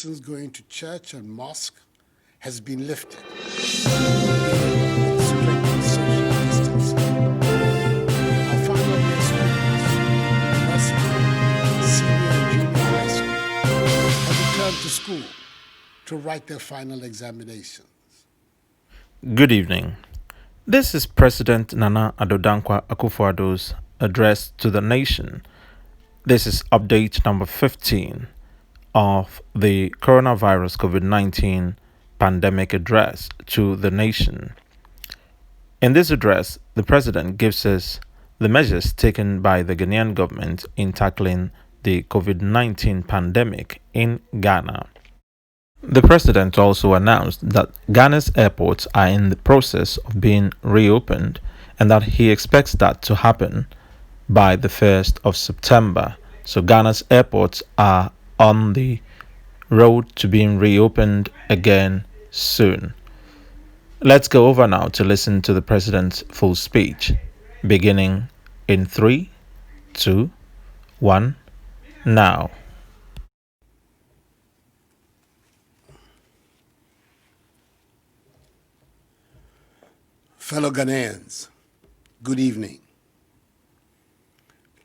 persons going to church and mosque has been lifted. Strict social distancing. Our final year students, university, senior and junior high school, have returned to school to write their final examinations. Good evening. This is President Nana Akufo Addo's address to the nation. This is update number 15 of the coronavirus COVID-19 pandemic address to the nation. In this address, the president gives us the measures taken by the Ghanaian government in tackling the COVID-19 pandemic in Ghana. The president also announced that Ghana's airports are in the process of being reopened and that he expects that to happen by the 1st of September. So Ghana's airports are on the road to being reopened again soon. Let's go over now to listen to the president's full speech, beginning in 3, 2, 1, now. Fellow Ghanaians, good evening.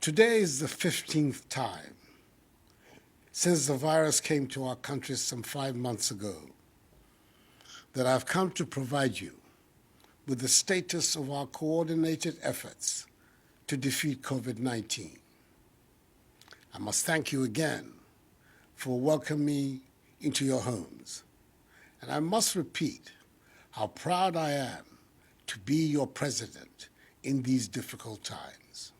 Today is the 15th time since the virus came to our country some 5 months ago that I've come to provide you with the status of our coordinated efforts to defeat COVID-19. I must thank you again for welcoming me into your homes. And I must repeat how proud I am to be your president in these difficult times.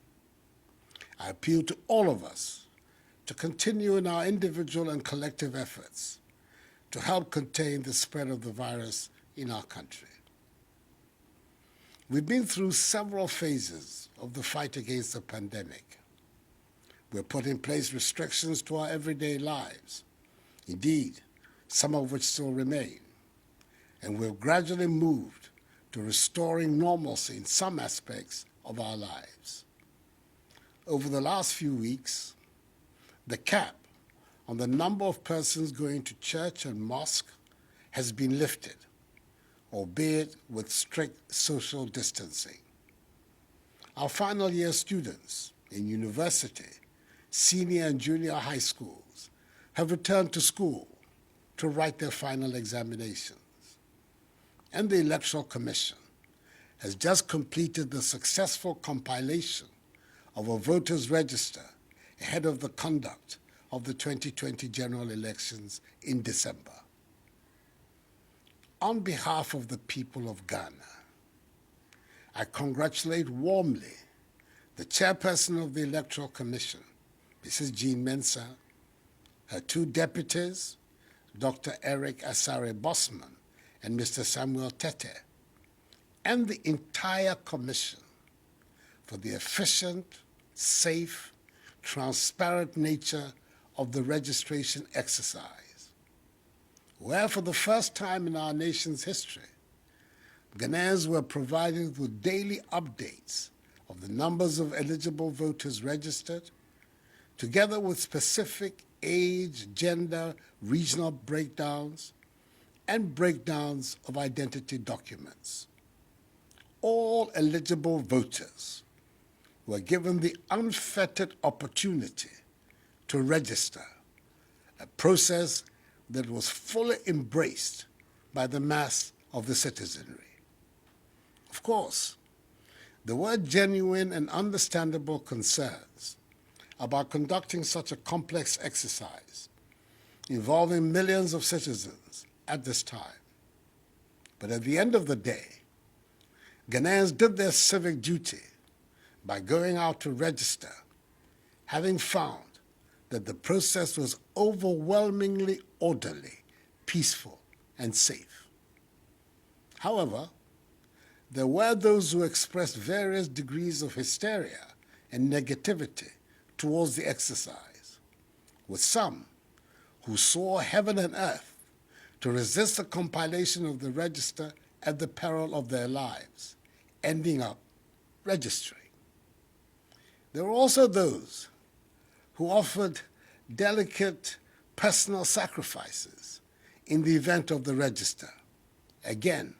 I appeal to all of us to continue in our individual and collective efforts to help contain the spread of the virus in our country. We've been through several phases of the fight against the pandemic. We've put in place restrictions to our everyday lives, indeed, some of which still remain, and we've gradually moved to restoring normalcy in some aspects of our lives. Over the last few weeks, the cap on the number of persons going to church and mosque has been lifted, albeit with strict social distancing. Our final year students in university, senior and junior high schools have returned to school to write their final examinations. And the Electoral Commission has just completed the successful compilation of a voters' register ahead of the conduct of the 2020 general elections in December. On behalf of the people of Ghana, I congratulate warmly the chairperson of the Electoral Commission, Mrs. Jean Mensah, her two deputies, Dr. Eric Asare Bosman and Mr. Samuel Tete, and the entire commission for the efficient, safe, transparent nature of the registration exercise, where for the first time in our nation's history, Ghanaians were provided with daily updates of the numbers of eligible voters registered, together with specific age, gender, regional breakdowns, and breakdowns of identity documents. All eligible voters were given the unfettered opportunity to register, a process that was fully embraced by the mass of the citizenry. Of course, there were genuine and understandable concerns about conducting such a complex exercise involving millions of citizens at this time. But at the end of the day, Ghanaians did their civic duty by going out to register, having found that the process was overwhelmingly orderly, peaceful, and safe. However, there were those who expressed various degrees of hysteria and negativity towards the exercise, with some who saw heaven and earth to resist the compilation of the register at the peril of their lives, ending up registering. There were also those who offered delicate personal sacrifices in the event of the register, again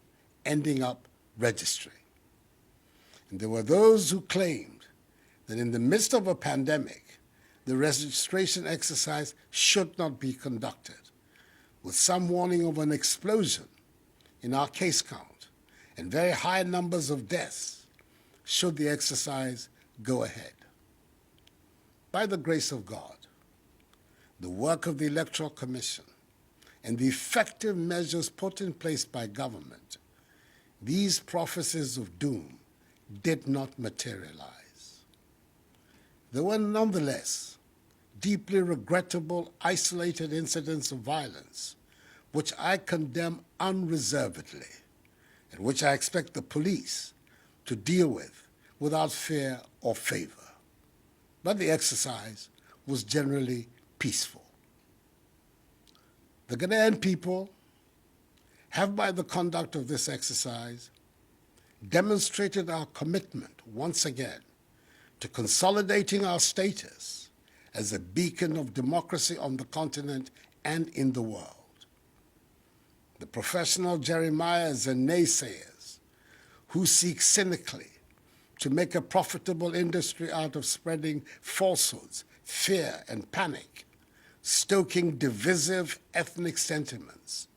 ending up registering. And there were those who claimed that in the midst of a pandemic, the registration exercise should not be conducted, with some warning of an explosion in our case count and very high numbers of deaths should the exercise go ahead. By the grace of God, the work of the Electoral Commission, and the effective measures put in place by government, these prophecies of doom did not materialize. There were nonetheless deeply regrettable isolated incidents of violence which I condemn unreservedly and which I expect the police to deal with without fear or favor. But the exercise was generally peaceful. The Ghanaian people have, by the conduct of this exercise, demonstrated our commitment once again to consolidating our status as a beacon of democracy on the continent and in the world. The professional Jeremiahs and naysayers who seek cynically to make a profitable industry out of spreading falsehoods, fear, and panic, stoking divisive ethnic sentiments,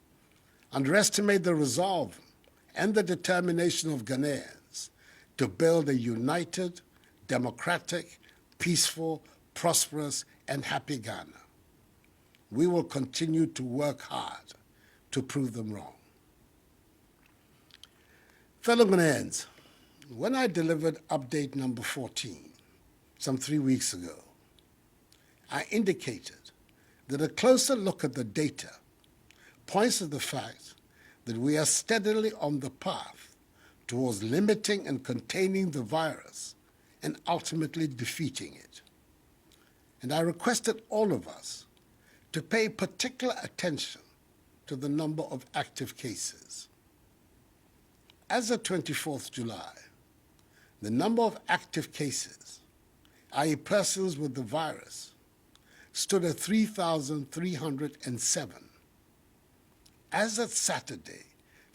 underestimate the resolve and the determination of Ghanaians to build a united, democratic, peaceful, prosperous, and happy Ghana. We will continue to work hard to prove them wrong. Fellow Ghanaians, when I delivered update number 14 some 3 weeks ago, I indicated that a closer look at the data points to the fact that we are steadily on the path towards limiting and containing the virus and ultimately defeating it. And I requested all of us to pay particular attention to the number of active cases. As of 24th July, the number of active cases, i.e. persons with the virus, stood at 3,307. As of Saturday,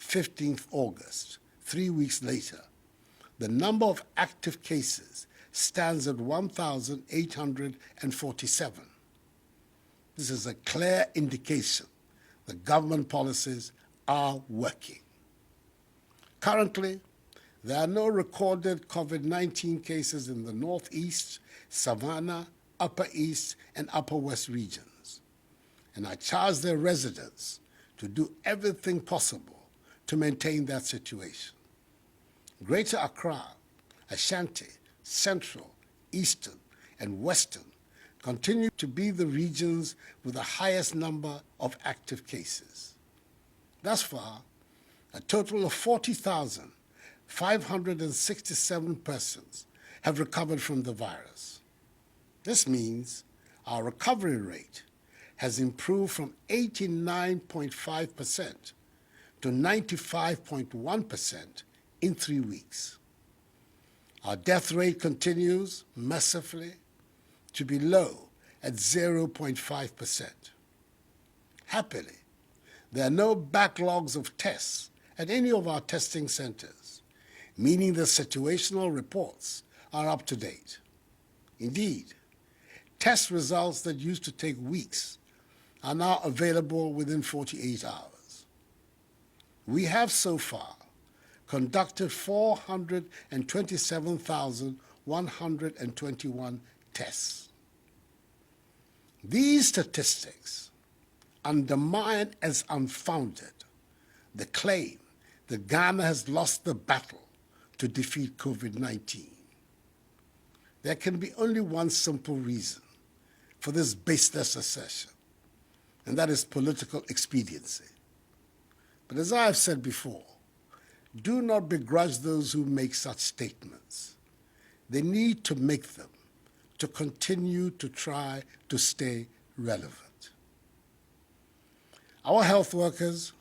15th August, 3 weeks later, the number of active cases stands at 1,847. This is a clear indication that government policies are working. Currently, there are no recorded COVID-19 cases in the Northeast, Savannah, Upper East, and Upper West regions. And I charge their residents to do everything possible to maintain that situation. Greater Accra, Ashanti, Central, Eastern, and Western continue to be the regions with the highest number of active cases. Thus far, a total of 40,567 persons have recovered from the virus. This means our recovery rate has improved from 89.5% to 95.1% in 3 weeks. Our death rate continues, mercifully, to be low at 0.5%. Happily, there are no backlogs of tests at any of our testing centers, meaning the situational reports are up to date. Indeed, test results that used to take weeks are now available within 48 hours. We have so far conducted 427,121 tests. These statistics undermine as unfounded the claim that Ghana has lost the battle to defeat COVID-19. There can be only one simple reason for this baseless assertion, and that is political expediency. But as I have said before, do not begrudge those who make such statements. They need to make them to continue to try to stay relevant. Our health workers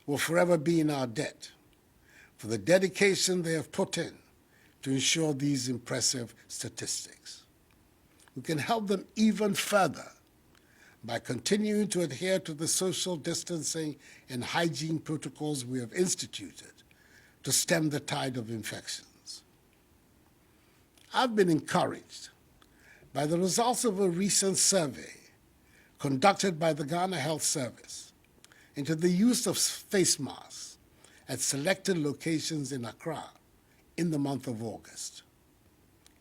will forever be in our debt for the dedication they have put in to ensure these impressive statistics. We can help them even further by continuing to adhere to the social distancing and hygiene protocols we have instituted to stem the tide of infections. I've been encouraged by the results of a recent survey conducted by the Ghana Health Service into the use of face masks at selected locations in Accra in the month of August.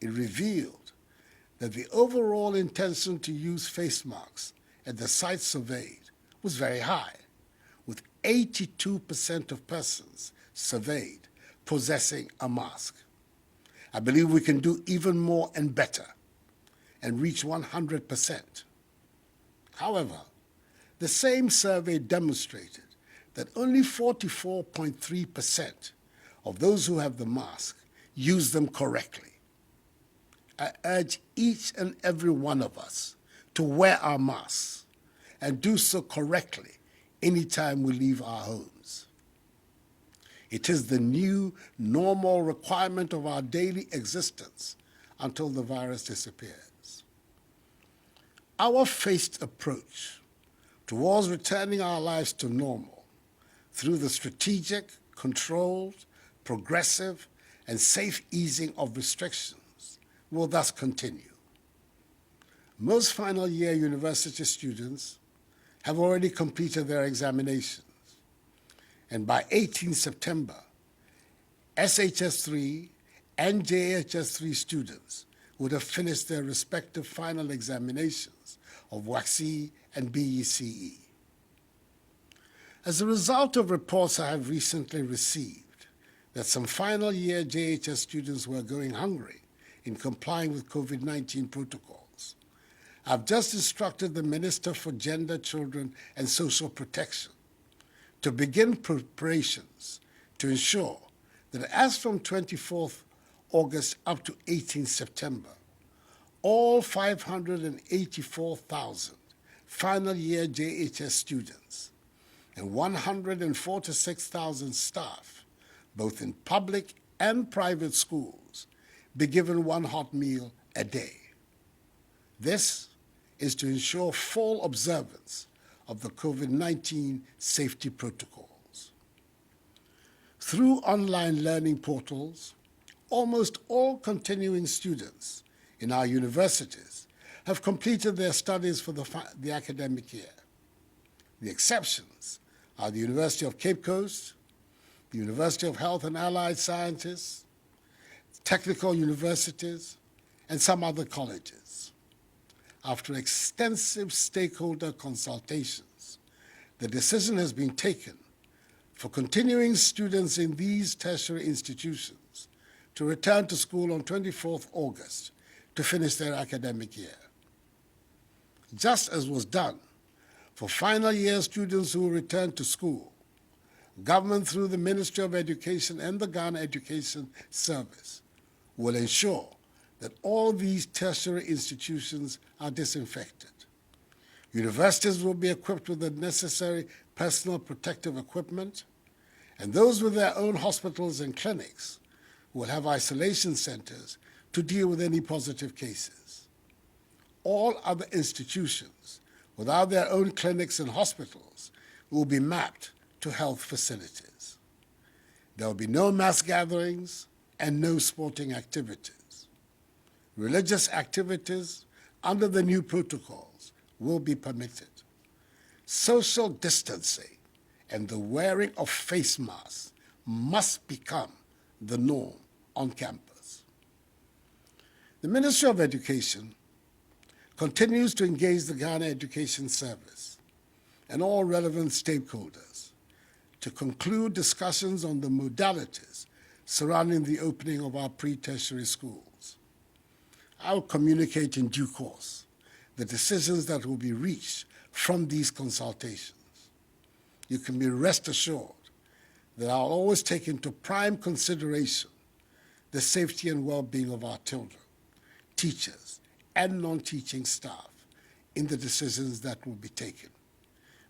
It revealed that the overall intention to use face masks at the sites surveyed was very high, with 82% of persons surveyed possessing a mask. I believe we can do even more and better and reach 100%. However, the same survey demonstrated that only 44.3% of those who have the mask use them correctly. I urge each and every one of us to wear our masks and do so correctly anytime we leave our homes. It is the new normal requirement of our daily existence until the virus disappears. Our phased approach towards returning our lives to normal through the strategic, controlled, progressive, and safe easing of restrictions will thus continue. Most final year university students have already completed their examinations, and by 18 September, SHS3 and JHS3 students would have finished their respective final examinations of WACC and BECE. As a result of reports I have recently received that some final year JHS students were going hungry in complying with COVID-19 protocols, I've just instructed the Minister for Gender, Children, and Social Protection to begin preparations to ensure that as from 24th August up to 18th September, all 584,000 final year JHS students and 146,000 staff, both in public and private schools, be given one hot meal a day. This is to ensure full observance of the COVID-19 safety protocols. Through online learning portals, almost all continuing students in our universities have completed their studies for the academic year. The exceptions are the University of Cape Coast, the University of Health and Allied Sciences, technical universities, and some other colleges. After extensive stakeholder consultations, the decision has been taken for continuing students in these tertiary institutions to return to school on 24th August to finish their academic year. Just as was done for final year students who returned to school, government through the Ministry of Education and the Ghana Education Service will ensure that all these tertiary institutions are disinfected. Universities will be equipped with the necessary personal protective equipment, and those with their own hospitals and clinics will have isolation centers to deal with any positive cases. All other institutions without their own clinics and hospitals will be mapped to health facilities. There will be no mass gatherings and no sporting activities. Religious activities under the new protocols will be permitted. Social distancing and the wearing of face masks must become the norm on campus. The Ministry of Education continues to engage the Ghana Education Service and all relevant stakeholders to conclude discussions on the modalities surrounding the opening of our pre-tertiary schools. I will communicate in due course the decisions that will be reached from these consultations. You can be rest assured that I'll always take into prime consideration the safety and well-being of our children, teachers, and non-teaching staff in the decisions that will be taken,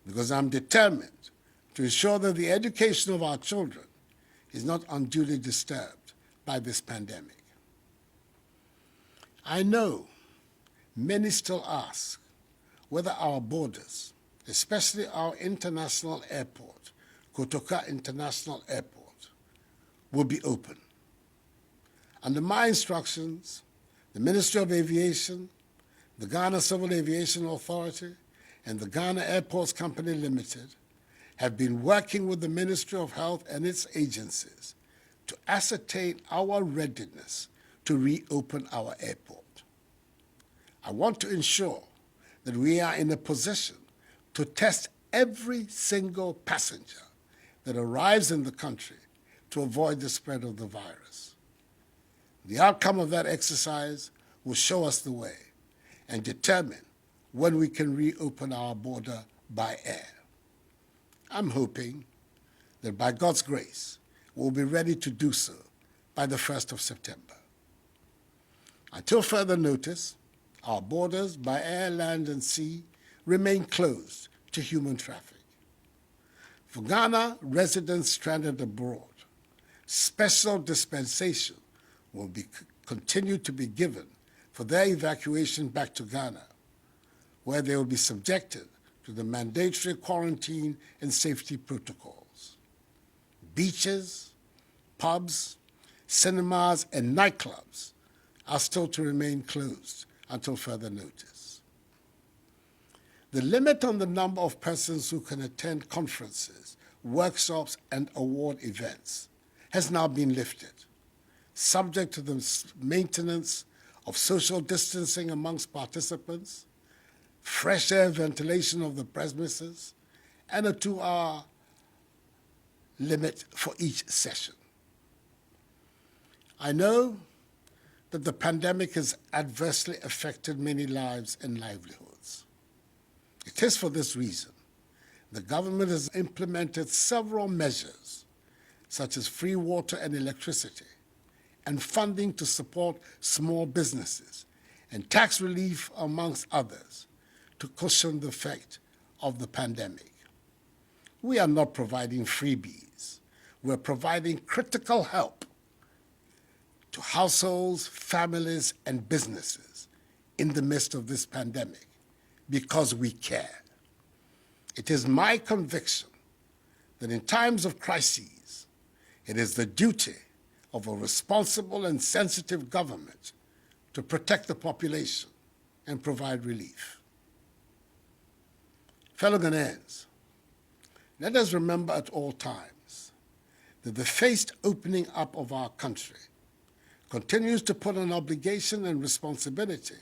because I'm determined to ensure that the education of our children is not unduly disturbed by this pandemic. I know many still ask, whether our borders, especially our international airport, Kotoka International Airport, will be open. Under my instructions, the Ministry of Aviation, the Ghana Civil Aviation Authority, and the Ghana Airports Company Limited have been working with the Ministry of Health and its agencies to ascertain our readiness to reopen our airport. I want to ensure that we are in a position to test every single passenger that arrives in the country to avoid the spread of the virus. The outcome of that exercise will show us the way and determine when we can reopen our border by air. I'm hoping that by God's grace, we'll be ready to do so by the 1st of September. Until further notice, our borders by air, land, and sea remain closed to human traffic. For Ghana residents stranded abroad, special dispensation will continue to be given for their evacuation back to Ghana, where they will be subjected to the mandatory quarantine and safety protocols. Beaches, pubs, cinemas, and nightclubs are still to remain closed until further notice. The limit on the number of persons who can attend conferences, workshops, and award events has now been lifted, subject to the maintenance of social distancing amongst participants, fresh air ventilation of the premises, and a 2-hour limit for each session. I know that the pandemic has adversely affected many lives and livelihoods. It is for this reason the government has implemented several measures, such as free water and electricity, and funding to support small businesses, and tax relief, amongst others, to cushion the effect of the pandemic. We are not providing freebies. We're providing critical help to households, families, and businesses in the midst of this pandemic because we care. It is my conviction that in times of crises, it is the duty of a responsible and sensitive government to protect the population and provide relief. Fellow Ghanaians, let us remember at all times that the phased opening up of our country continues to put an obligation and responsibility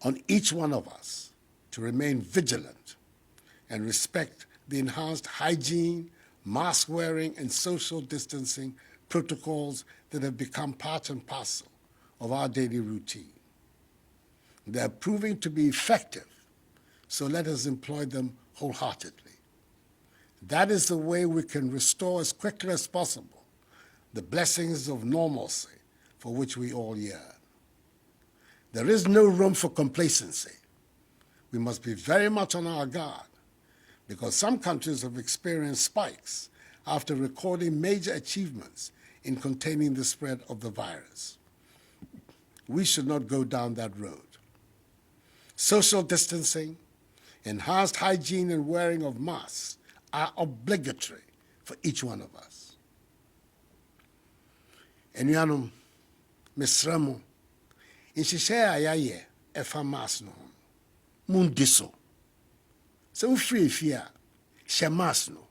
on each one of us to remain vigilant and respect the enhanced hygiene, mask wearing, and social distancing protocols that have become part and parcel of our daily routine. They are proving to be effective, so let us employ them wholeheartedly. That is the way we can restore as quickly as possible the blessings of normalcy for which we all yearn. There is no room for complacency. We must be very much on our guard because some countries have experienced spikes after recording major achievements in containing the spread of the virus. We should not go down that road. Social distancing, enhanced hygiene, and wearing of masks are obligatory for each one of us. Enuanom, mesrɛ mo, nhyehyɛ a yɛayɛ ɛfa mask no ho, mundi so. Sɛ wofiri fie a, hyɛ mask no.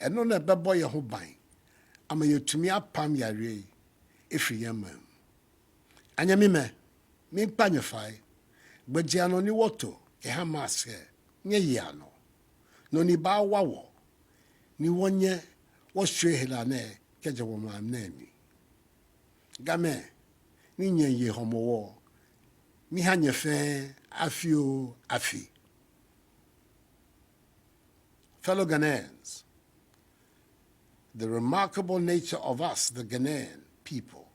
Ɛno na ɛbɛbɔ yɛn ho ban ama yɛtumi apam yareɛ yi ɛfiri yɛn man mu. Anya mimɛ, mimpa nyefae, gbɛgyia no ni wɔto ɛha mask ɛ, nye yia no. No ni ba wawo, ni wonye wɔhwɛ helane kɛgye wɔ mam na ni. Game, ni nye ye homowo, mi ha nye fe afio afi. Fellow Ghanaians, the remarkable nature of us, the Ghanaian people,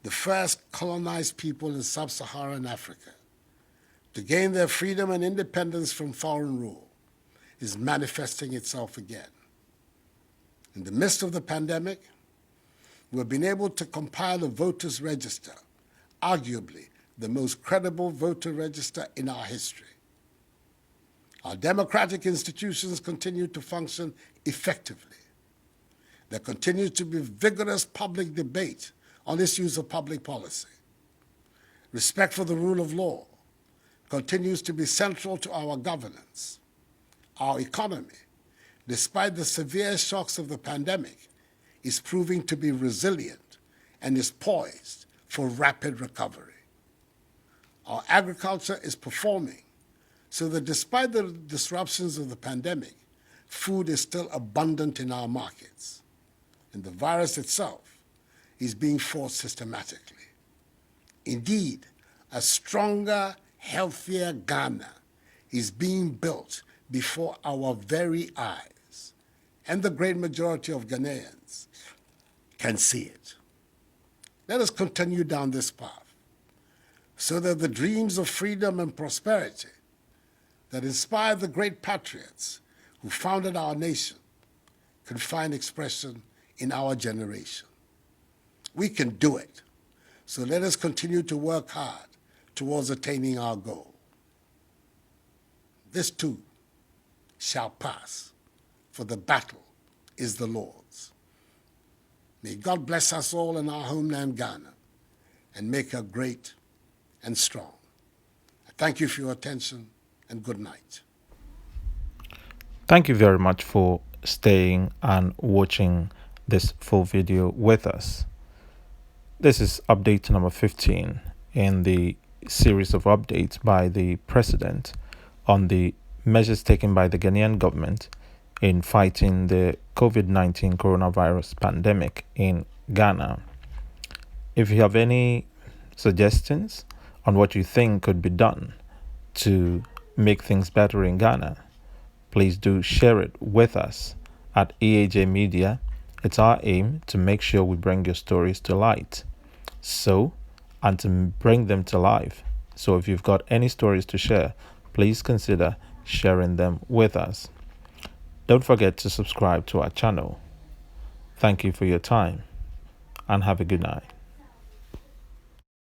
the first colonized people in sub-Saharan Africa, to gain their freedom and independence from foreign rule, is manifesting itself again. In the midst of the pandemic, we've been able to compile a voters' register, arguably the most credible voter register in our history. Our democratic institutions continue to function effectively. There continues to be vigorous public debate on issues of public policy. Respect for the rule of law continues to be central to our governance. Our economy, despite the severe shocks of the pandemic, is proving to be resilient and is poised for rapid recovery. Our agriculture is performing so that despite the disruptions of the pandemic, food is still abundant in our markets, and the virus itself is being fought systematically. Indeed, a stronger, healthier Ghana is being built before our very eyes, and the great majority of Ghanaians can see it. Let us continue down this path so that the dreams of freedom and prosperity that inspired the great patriots who founded our nation can find expression in our generation. We can do it, so let us continue to work hard towards attaining our goal. This too shall pass, for the battle is the Lord's. May God bless us all in our homeland Ghana and make her great and strong. I thank you for your attention and good night. Thank you very much for staying and watching this full video with us. This is update number 15 in the series of updates by the President on the measures taken by the Ghanaian government in fighting the COVID-19 coronavirus pandemic in Ghana. If you have any suggestions on what you think could be done to make things better in Ghana, please do share it with us at EAJ Media. It's our aim to make sure we bring your stories to light. And to bring them to life. So if you've got any stories to share, please consider sharing them with us. Don't forget to subscribe to our channel. Thank you for your time and have a good night.